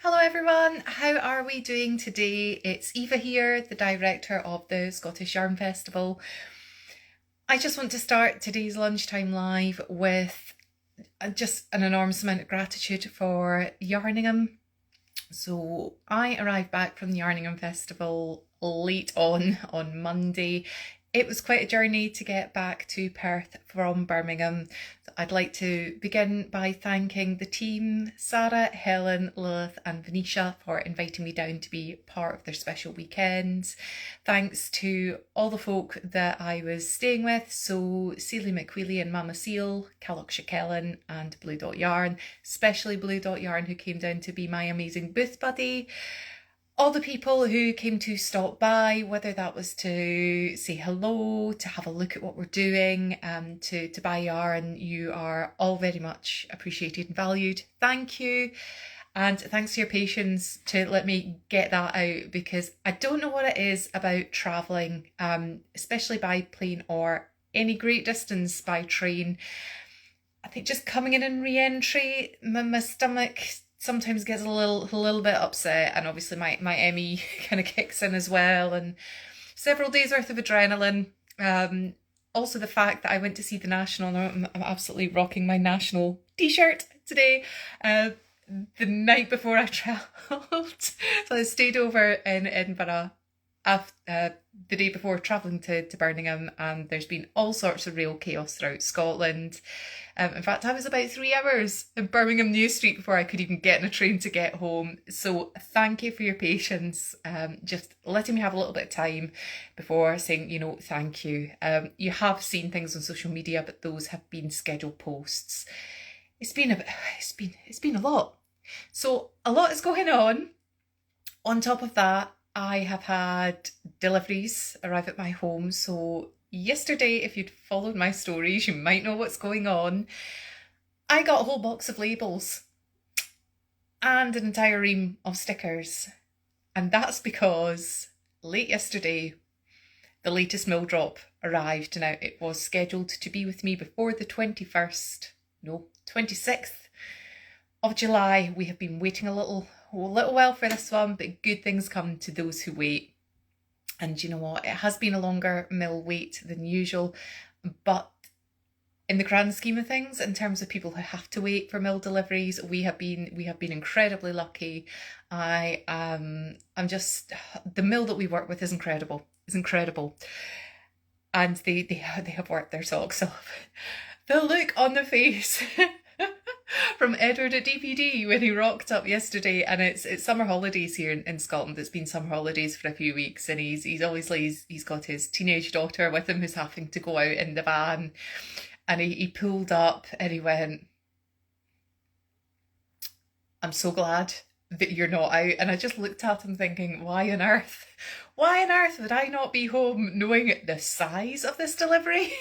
Hello everyone, how are we doing today? It's Eva here, the director of the Scottish Yarn Festival. I just want to start today's Lunchtime Live with just an enormous amount of gratitude for Yarningham. So I arrived back from the Yarningham Festival late on Monday. It was quite a journey to get back to Perth from Birmingham. So I'd like to begin by thanking the team, Sarah, Helen, Lilith and Venetia, for inviting me down to be part of their special weekend. Thanks to all the folk that I was staying with, so Celia McWheely and Mama Seal, Calloch Kellen and Blue Dot Yarn, especially Blue Dot Yarn who came down to be my amazing booth buddy. All the people who came to stop by, whether that was to say hello, to have a look at what we're doing, to buy yarn, you are all very much appreciated and valued. Thank you. And thanks for your patience to let me get that out, because I don't know what it is about travelling, especially by plane or any great distance by train. I think just coming in and re-entry, my stomach sometimes gets a little bit upset, and obviously my ME kind of kicks in as well, and several days worth of adrenaline. Also the fact that I went to see the National, and I'm absolutely rocking my National t-shirt today, the night before I travelled. So I stayed over in Edinburgh after, the day before travelling to Birmingham, and there's been all sorts of real chaos throughout Scotland. In fact, I was about 3 hours in Birmingham New Street before I could even get in a train to get home. So thank you for your patience, just letting me have a little bit of time before saying, thank you. You have seen things on social media, but those have been scheduled posts. It's been a lot. So a lot is going on. On top of that, I have had deliveries arrive at my home. So yesterday, if you'd followed my stories, you might know what's going on. I got a whole box of labels and an entire ream of stickers. And that's because late yesterday, the latest mill drop arrived. Now, it was scheduled to be with me before the 26th of July. We have been waiting a little while for this one, but good things come to those who wait. And you know what? It has been a longer mill wait than usual, but in the grand scheme of things, in terms of people who have to wait for mill deliveries, we have been incredibly lucky. I'm just, the mill that we work with is incredible. And they have worked their socks off. The look on the face from Edward at DPD when he rocked up yesterday, and it's summer holidays here in Scotland. It's been summer holidays for a few weeks, and he's obviously he's got his teenage daughter with him who's having to go out in the van, and he pulled up and he went, "I'm so glad that you're not out." And I just looked at him thinking, why on earth would I not be home knowing the size of this delivery?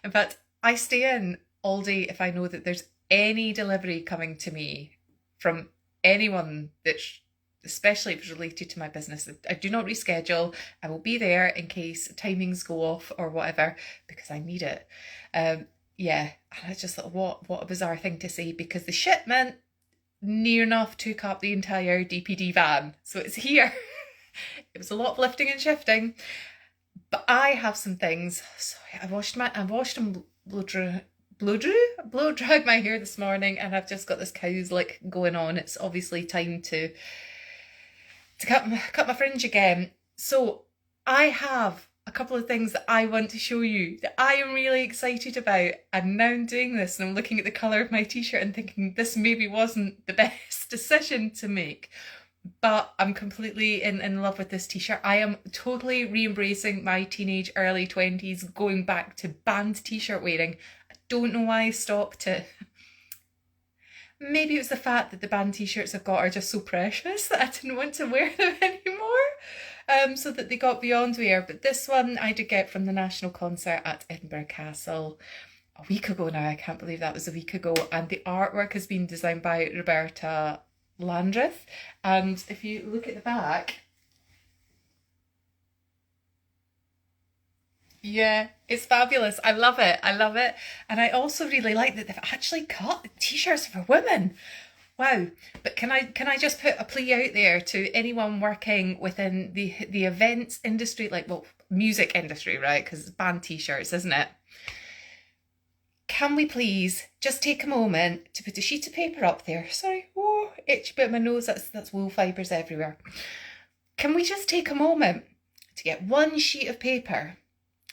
In fact, I stay in all day if I know that there's any delivery coming to me from anyone that's, especially if it's related to my business. I do not reschedule. I will be there in case timings go off or whatever, because I need it. Yeah, and I just thought, what a bizarre thing to say, because the shipment near enough took up the entire DPD van. So it's here. It was a lot of lifting and shifting. But I have some things. Sorry, I washed and blow dried my hair this morning, and I've just got this cow's lick going on. It's obviously time to cut my fringe again. So I have a couple of things that I want to show you that I am really excited about, and now I'm doing this and I'm looking at the colour of my t-shirt and thinking this maybe wasn't the best decision to make, but I'm completely in love with this t-shirt. I am totally re-embracing my teenage early 20s, going back to band t-shirt wearing. I don't know why I stopped it. Maybe it was the fact that the band t-shirts I've got are just so precious that I didn't want to wear them anymore. So that they got beyond wear. But this one I did get from the National Concert at Edinburgh Castle a week ago now. I can't believe that was a week ago. And the artwork has been designed by Roberta Landreth. And if you look at the back, yeah, it's fabulous. I love it. And I also really like that they've actually cut the t-shirts for women. Wow. But can I just put a plea out there to anyone working within the events industry, like, well, music industry, right? Because it's band t-shirts, isn't it? Can we please just take a moment to put a sheet of paper up there? Sorry, oh, itchy bit of my nose, that's wool fibres everywhere. Can we just take a moment to get one sheet of paper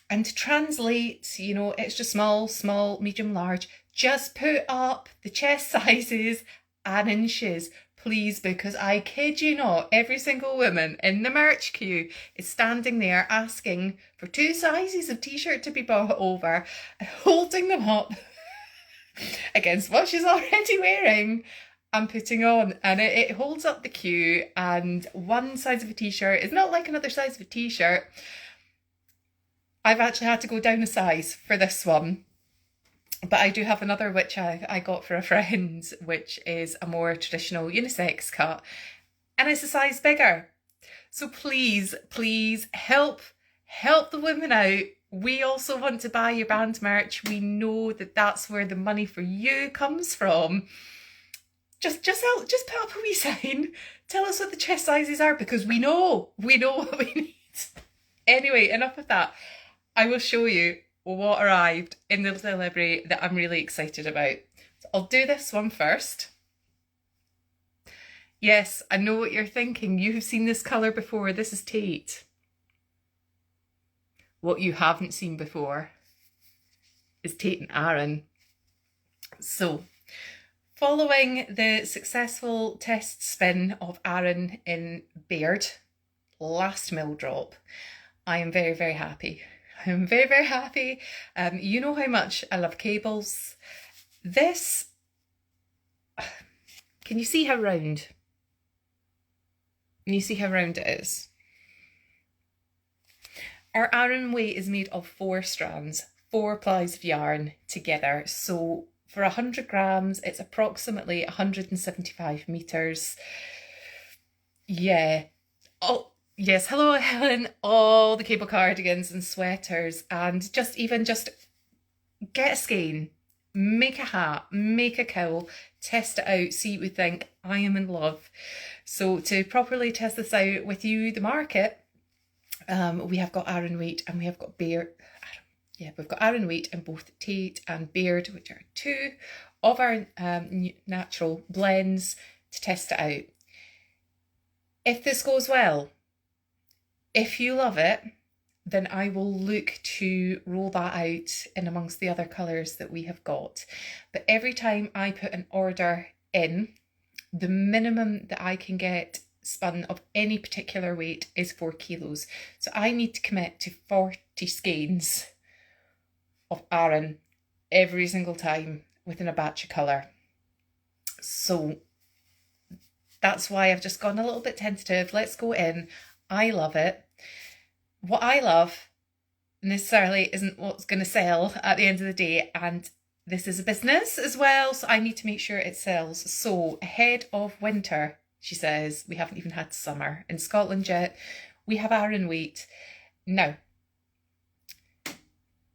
and to translate, you know, extra small, small, medium, large, just put up the chest sizes and inches, please, because I kid you not, every single woman in the merch queue is standing there asking for 2 sizes of t-shirt to be bought over and holding them up against what she's already wearing and putting on, and it holds up the queue, and one size of a t-shirt is not like another size of a t-shirt. I've actually had to go down a size for this one. But I do have another which I got for a friend, which is a more traditional unisex cut, and it's a size bigger. So please, please help the women out. We also want to buy your band merch. We know that that's where the money for you comes from. Just put up a wee sign. Tell us what the chest sizes are, because we know what we need. Anyway, enough of that. I will show you what arrived in the delivery that I'm really excited about. So I'll do this one first. Yes, I know what you're thinking. You have seen this colour before. This is Tate. What you haven't seen before is Tate and Aaron. So, following the successful test spin of Aaron in Baird, last mill drop, I am very, very happy. I'm very, very happy. You know how much I love cables. This, can you see how round? Can you see how round it is? Our Aran weight is made of 4 strands, 4 plies of yarn together. So for 100 grams, it's approximately 175 metres. Yeah. Oh, yes, hello Helen, all the cable cardigans and sweaters, and just get a skein, make a hat, make a cowl, test it out, see what we think. I am in love. So to properly test this out with you, the market, we have got Aran weight and we have got Baird. Yeah, we've got Aran weight in both Tate and Baird, which are 2 of our natural blends, to test it out. If this goes well, if you love it, then I will look to roll that out in amongst the other colours that we have got. But every time I put an order in, the minimum that I can get spun of any particular weight is 4 kilos. So I need to commit to 40 skeins of Aran every single time within a batch of colour. So that's why I've just gone a little bit tentative. Let's go in. I love it. What I love necessarily isn't what's going to sell at the end of the day, and this is a business as well, so I need to make sure it sells. So ahead of winter, she says, we haven't even had summer in Scotland yet, we have Aran weight. Now,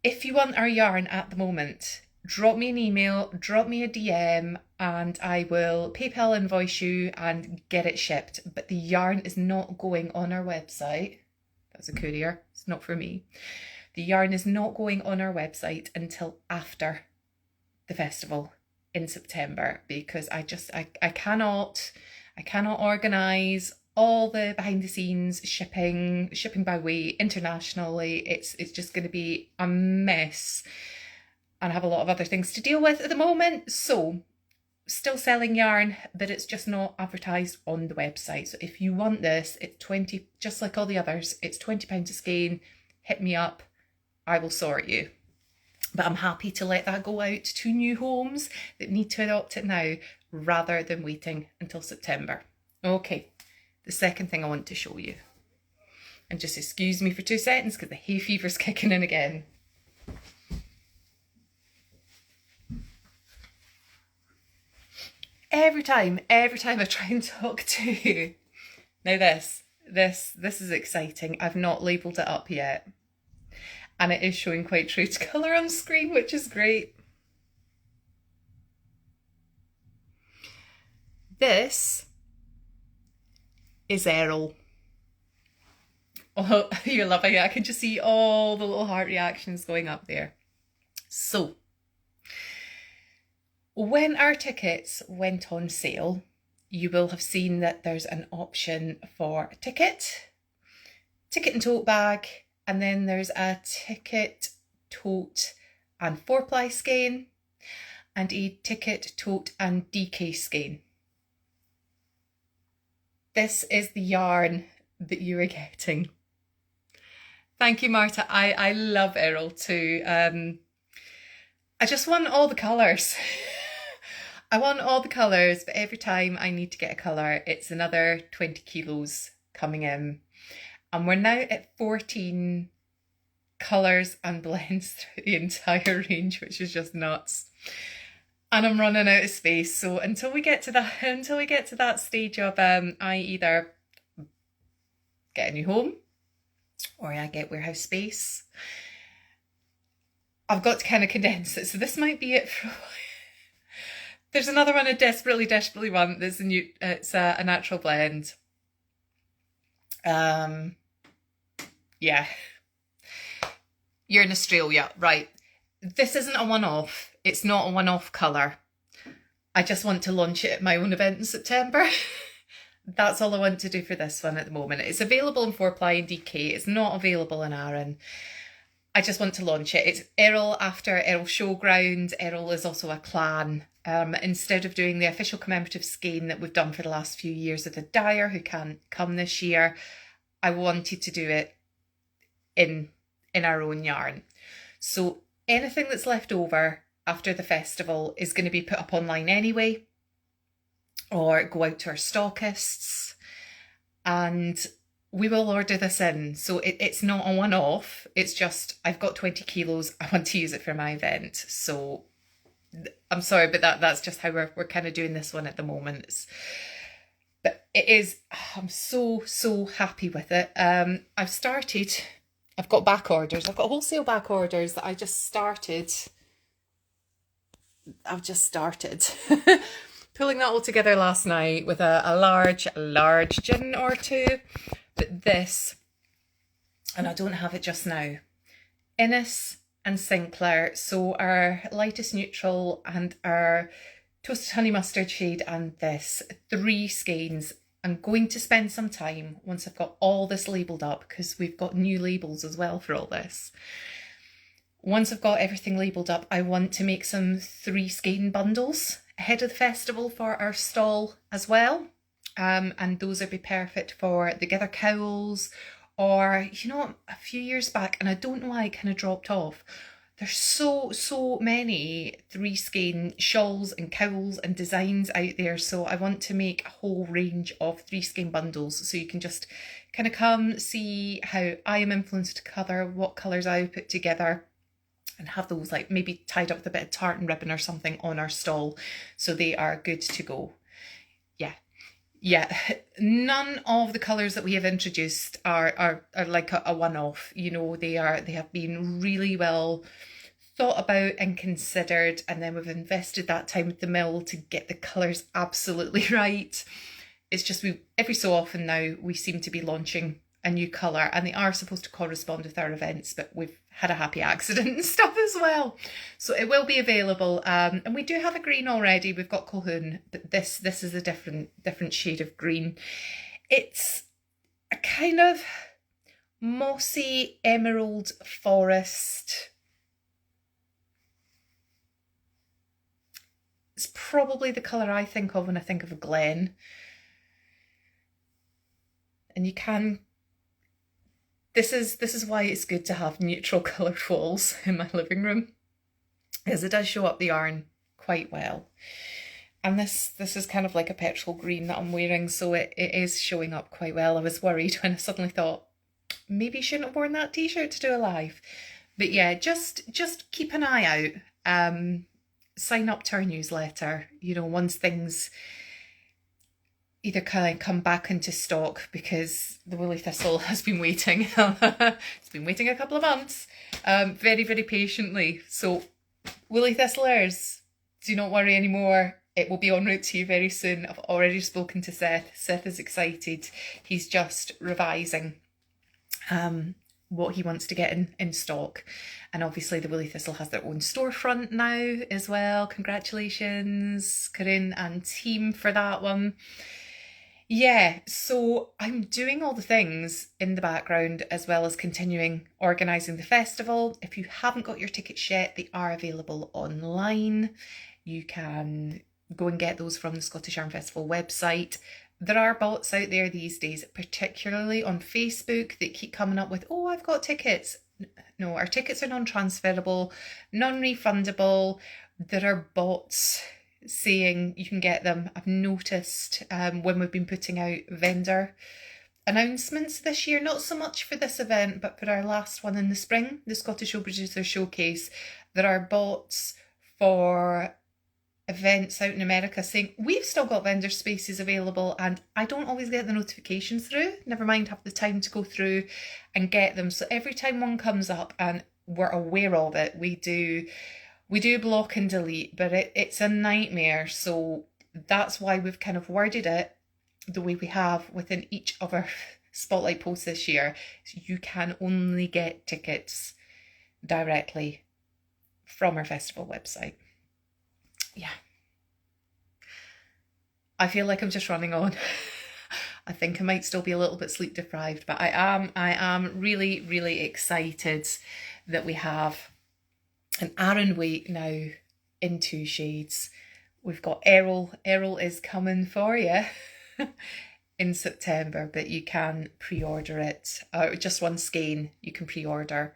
if you want our yarn at the moment, drop me an email, drop me a DM, and I will PayPal invoice you and get it shipped. But the yarn is not going on our website. That's a courier, it's not for me. The yarn is not going on our website until after the festival in September, because I cannot organise all the behind the scenes shipping by weight internationally. It's just going to be a mess, and I have a lot of other things to deal with at the moment. So still selling yarn, but it's just not advertised on the website. So if you want this, it's 20, just like all the others, it's £20 a skein. Hit me up, I will sort you. But I'm happy to let that go out to new homes that need to adopt it now, rather than waiting until September. Okay, the second thing I want to show you, and just excuse me for 2 seconds because the hay fever's kicking in again. Every time I try and talk to you. Now this is exciting. I've not labelled it up yet, and it is showing quite true to colour on screen, which is great. This is Errol. Oh, you're loving it. I can just see all the little heart reactions going up there. So, when our tickets went on sale, you will have seen that there's an option for a ticket and tote bag, and then there's a ticket, tote and 4-ply skein, and a ticket, tote and DK skein. This is the yarn that you are getting. Thank you, Marta. I love Errol too. I just want all the colours. I want all the colours, but every time I need to get a colour, it's another 20 kilos coming in. And we're now at 14 colours and blends through the entire range, which is just nuts. And I'm running out of space. So until we get to that stage of I either get a new home or I get warehouse space, I've got to kind of condense it. So this might be it for a while. There's another one I desperately want. There's it's a natural blend. Yeah. You're in Australia, right? This isn't a one-off. It's not a one-off colour. I just want to launch it at my own event in September. That's all I want to do for this one at the moment. It's available in 4-ply and DK. It's not available in Aran. I just want to launch it. It's Errol after Errol Showground. Errol is also a clan. Instead of doing the official commemorative skein that we've done for the last few years with the dyer who can't come this year, I wanted to do it in our own yarn. So anything that's left over after the festival is going to be put up online anyway, or go out to our stockists, and we will order this in. So it's not a one-off. It's just, I've got 20 kilos. I want to use it for my event. So I'm sorry, but that's just how we're kind of doing this one at the moment. But it is, I'm so happy with it. I've got back orders. I've got wholesale back orders that I've just started pulling that all together last night with a large gin or two. But this, and I don't have it just now, Innis and Sinclair, so our lightest neutral and our toasted honey mustard shade, and this, 3 skeins. I'm going to spend some time once I've got all this labelled up, because we've got new labels as well for all this. Once I've got everything labelled up, I want to make some 3 skein bundles ahead of the festival for our stall as well. And those would be perfect for the Gather Cowls, or, you know, a few years back, and I don't know why I kind of dropped off, there's so many 3 skein shawls and cowls and designs out there. So I want to make a whole range of 3 skein bundles, so you can just kind of come see how I am influenced to colour, what colours I put together, and have those like maybe tied up with a bit of tartan ribbon or something on our stall, so they are good to go. Yeah, none of the colours that we have introduced are like a one-off. You know, they have been really well thought about and considered, and then we've invested that time with the mill to get the colours absolutely right. It's just every so often now we seem to be launching a new colour, and they are supposed to correspond with our events, but we've had a happy accident and stuff as well. So it will be available, and we do have a green already. We've got Colquhoun, but this is a different shade of green. It's a kind of mossy emerald forest. It's probably the colour I think of when I think of a glen. And you can, this is why it's good to have neutral coloured walls in my living room, as it does show up the yarn quite well. And this is kind of like a petrol green that I'm wearing, so it is showing up quite well. I was worried when I suddenly thought, maybe you shouldn't have worn that t-shirt to do a live. But yeah, just keep an eye out. Sign up to our newsletter, you know, once things either kind of come back into stock, because the woolly thistle has been waiting. It's been waiting a couple of months, very patiently. So woolly thistlers, do not worry anymore. it will be en route to you very soon. I've already spoken to Seth. Seth is excited. He's just revising what he wants to get in stock. And obviously the Woolly Thistle has their own storefront now as well. Congratulations, Corinne and team, for that one. Yeah, so I'm doing all the things in the background as well as continuing organising the festival. If you haven't got your tickets yet, they are available online. You can go and get those from the Scottish Yarn Festival website. There are bots out there these days, particularly on Facebook, that keep coming up with, oh, I've got tickets. No, our tickets are non-transferable, non-refundable. There are bots saying you can get them. I've noticed when we've been putting out vendor announcements this year, not so much for this event, but for our last one in the spring, the Scottish Show Producer Showcase, there are bots for events out in America saying we've still got vendor spaces available, and I don't always get the notifications through, never mind have the time to go through and get them. So every time one comes up and we're aware of it, we do block and delete, but it's a nightmare. So that's why we've kind of worded it the way we have within each of our spotlight posts this year. So you can only get tickets directly from our festival website. Yeah. I feel like I'm just running on. I think I might still be a little bit sleep deprived, but I am really, really excited that we have an Aran weight now in 2 shades. We've got Errol. Errol is coming for you in September, but you can pre-order it. Just one skein you can pre-order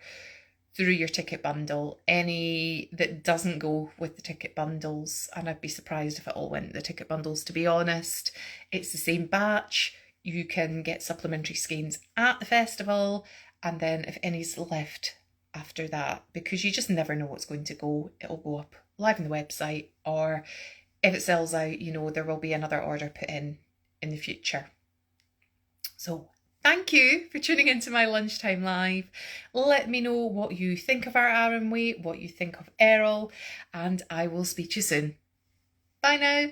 through your ticket bundle. Any that doesn't go with the ticket bundles, and I'd be surprised if it all went the ticket bundles, to be honest. It's the same batch. You can get supplementary skeins at the festival, and then if any's left after that, because you just never know what's going to go, it'll go up live on the website, or if it sells out, you know, there will be another order put in the future. So thank you for tuning into my Lunchtime Live. Let me know what you think of our Aran weight, what you think of Errol, and I will speak to you soon. Bye now.